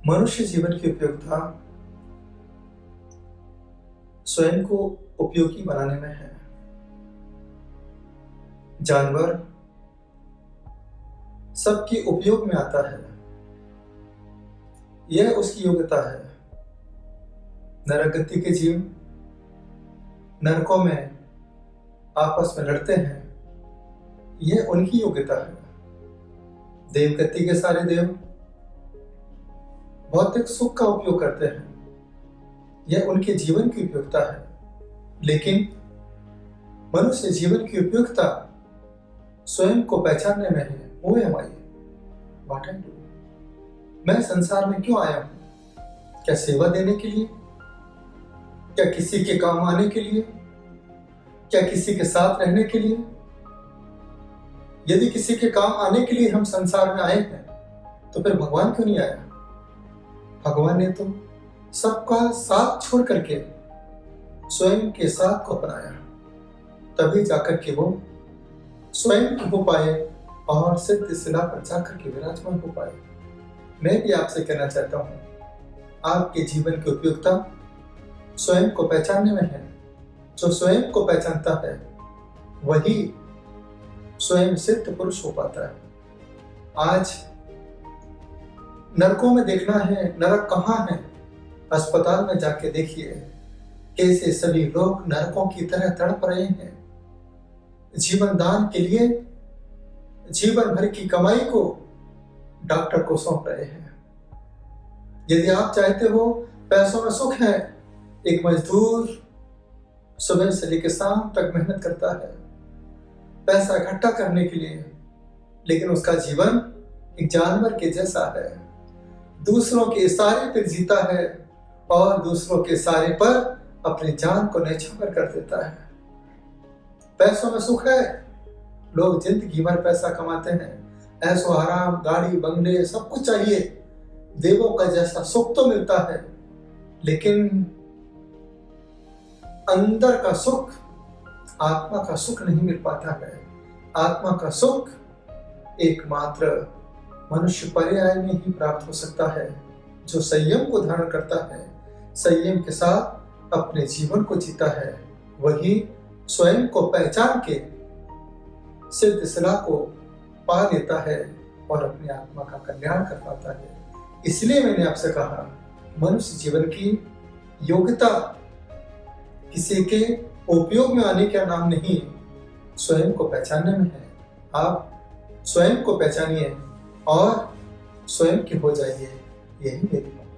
मनुष्य जीवन की उपयोगिता स्वयं को उपयोगी बनाने में है। जानवर सबके उपयोग में आता है, यह उसकी योग्यता है। नरक गति के जीव नरकों में आपस में लड़ते हैं, यह उनकी योग्यता है। देव गति के सारे देव भौतिक सुख का उपयोग करते हैं, यह उनके जीवन की उपयोगिता है। लेकिन मनुष्य जीवन की उपयोगिता स्वयं को पहचानने में है। वो है हमारी व्हाट आई डू। मैं संसार में क्यों आया हूं? क्या सेवा देने के लिए? क्या किसी के काम आने के लिए? क्या किसी के साथ रहने के लिए? यदि किसी के काम आने के लिए हम संसार में आए हैं, तो फिर भगवान क्यों नहीं आया? भगवान ने तो सबका साथ छोड़ करके स्वयं के साथ को अपनाया, तभी जाकर के वो स्वयं हो पाए और सिद्ध शिला पर जाकर के विराजमान हो पाए। मैं भी आपसे कहना चाहता हूं, आपके जीवन की उपयोगिता स्वयं को पहचानने में है। जो स्वयं को पहचानता है वही स्वयं सिद्ध पुरुष हो पाता है। आज नरकों में देखना है, नरक कहाँ है? अस्पताल में जाके देखिए कैसे सभी लोग नरकों की तरह तड़प रहे हैं। जीवन दान के लिए जीवन भर की कमाई को डॉक्टर को सौंप रहे हैं। यदि आप चाहते हो पैसों में सुख है, एक मजदूर सुबह से लेकर शाम तक मेहनत करता है पैसा इकट्ठा करने के लिए, लेकिन उसका जीवन एक जानवर के जैसा है। दूसरों के इशारे पर जीता है और दूसरों के इशारे पर अपनी जान को न्यौछावर कर देता है। पैसों में सुख है, लोग जिंदगी भर पैसा कमाते हैं, ऐसो आराम, गाड़ी, बंगले, सब कुछ चाहिए, देवों का जैसा सुख तो मिलता है, लेकिन अंदर का सुख, आत्मा का सुख नहीं मिल पाता है। आत्मा का सुख एकमात्र मनुष्य पर्याय में ही प्राप्त हो सकता है, जो संयम को धारण करता है, संयम के साथ अपने जीवन को जीता है। वही स्वयं को पहचान के सिद्ध शिला को पा लेता है और अपनी आत्मा का कल्याण कर पाता है। इसलिए मैंने आपसे कहा, मनुष्य जीवन की योग्यता किसी के उपयोग में आने का नाम नहीं, स्वयं को पहचानने में है। आप स्वयं को पहचानिए और स्वयं के हो जाइए, यही मेरी बात।